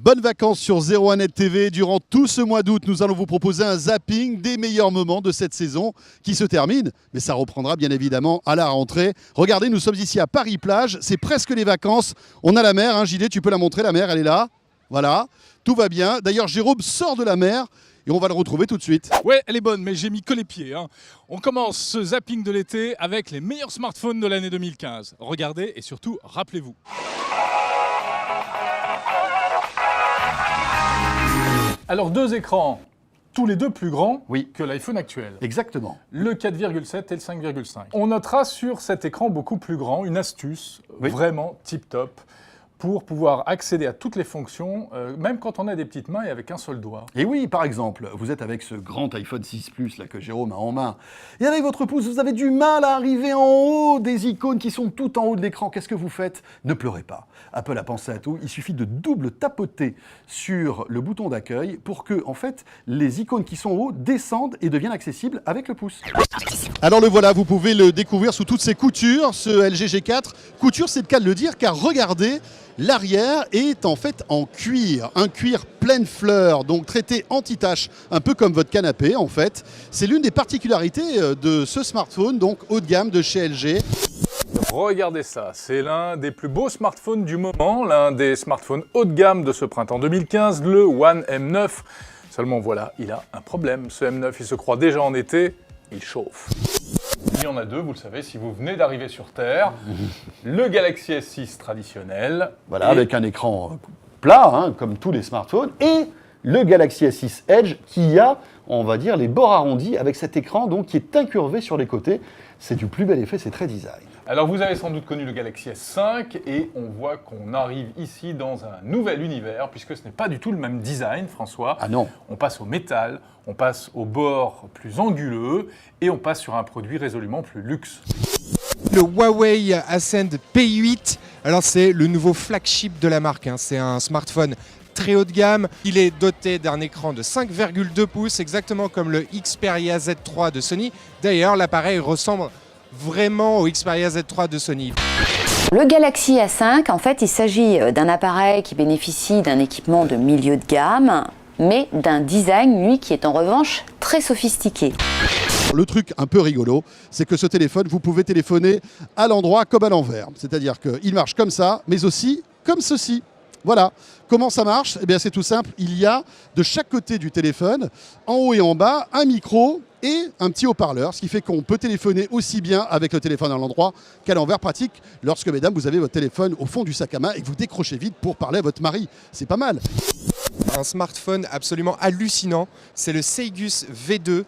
Bonnes vacances sur 01net TV. Durant tout ce mois d'août, nous allons vous proposer un zapping des meilleurs moments de cette saison qui se termine. Mais ça reprendra bien évidemment à la rentrée. Regardez, nous sommes ici à Paris-Plage. C'est presque les vacances. On a la mer, hein, JD, tu peux la montrer, la mer, elle est là. Voilà, tout va bien. D'ailleurs, Jérôme sort de la mer et on va le retrouver tout de suite. Ouais, elle est bonne, mais j'ai mis que les pieds. On commence ce zapping de l'été avec les meilleurs smartphones de l'année 2015. Regardez et surtout, rappelez-vous. Alors, deux écrans, tous les deux plus grands que l'iPhone actuel. Exactement. Le 4,7 et le 5,5. On notera sur cet écran beaucoup plus grand une astuce vraiment tip-top pour pouvoir accéder à toutes les fonctions, même quand on a des petites mains et avec un seul doigt. Et oui, par exemple, vous êtes avec ce grand iPhone 6 Plus là, que Jérôme a en main, et avec votre pouce, vous avez du mal à arriver en haut des icônes qui sont tout en haut de l'écran. Qu'est-ce que vous faites? Ne pleurez pas. Apple a pensé à tout. Il suffit de double tapoter sur le bouton d'accueil pour que, en fait, les icônes qui sont en haut descendent et deviennent accessibles avec le pouce. Alors le voilà, vous pouvez le découvrir sous toutes ses coutures, ce LG G4. Couture, c'est le cas de le dire, car regardez, l'arrière est en fait en cuir, un cuir pleine fleur, donc traité anti-tache, un peu comme votre canapé en fait. C'est l'une des particularités de ce smartphone, donc haut de gamme de chez LG. Regardez ça, c'est l'un des plus beaux smartphones du moment, l'un des smartphones haut de gamme de ce printemps 2015, le One M9. Seulement voilà, il a un problème, ce M9, il se croit déjà en été, il chauffe. Il y en a deux, vous le savez, si vous venez d'arriver sur Terre. Le Galaxy S6 traditionnel. Voilà, avec un écran plat, hein, comme tous les smartphones, et le Galaxy S6 Edge qui a, on va dire, les bords arrondis avec cet écran donc, qui est incurvé sur les côtés. C'est du plus bel effet, c'est très design. Alors vous avez sans doute connu le Galaxy S5 et on voit qu'on arrive ici dans un nouvel univers puisque ce n'est pas du tout le même design, François. Ah non. On passe au métal, on passe au bord plus anguleux et on passe sur un produit résolument plus luxe. Le Huawei Ascend P8, alors c'est le nouveau flagship de la marque, hein. C'est un smartphone très haut de gamme. Il est doté d'un écran de 5,2 pouces, exactement comme le Xperia Z3 de Sony. D'ailleurs, l'appareil ressemble vraiment au Xperia Z3 de Sony. Le Galaxy A5, en fait, il s'agit d'un appareil qui bénéficie d'un équipement de milieu de gamme, mais d'un design, lui, qui est en revanche très sophistiqué. Le truc un peu rigolo, c'est que ce téléphone, vous pouvez téléphoner à l'endroit comme à l'envers. C'est-à-dire qu'il marche comme ça, mais aussi comme ceci. Voilà. Comment ça marche? Eh bien, c'est tout simple. Il y a de chaque côté du téléphone, en haut et en bas, un micro et un petit haut-parleur, ce qui fait qu'on peut téléphoner aussi bien avec le téléphone à l'endroit qu'à l'envers, pratique lorsque, mesdames, vous avez votre téléphone au fond du sac à main et que vous décrochez vite pour parler à votre mari. C'est pas mal. Un smartphone absolument hallucinant, c'est le Seigus V2,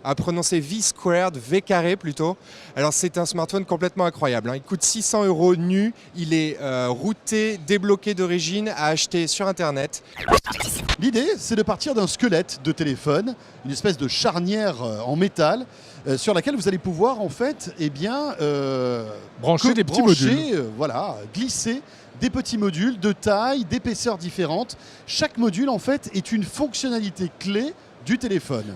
à prononcer V squared, V carré plutôt. Alors c'est un smartphone complètement incroyable, hein. Il coûte 600 € nu, il est routé, débloqué d'origine, à acheter sur internet. L'idée, c'est de partir d'un squelette de téléphone, une espèce de charnière en métal, sur laquelle vous allez pouvoir en fait, eh bien, brancher des petits modules. Voilà, glisser des petits modules de taille, d'épaisseur différentes. Chaque module en fait est une fonctionnalité clé du téléphone.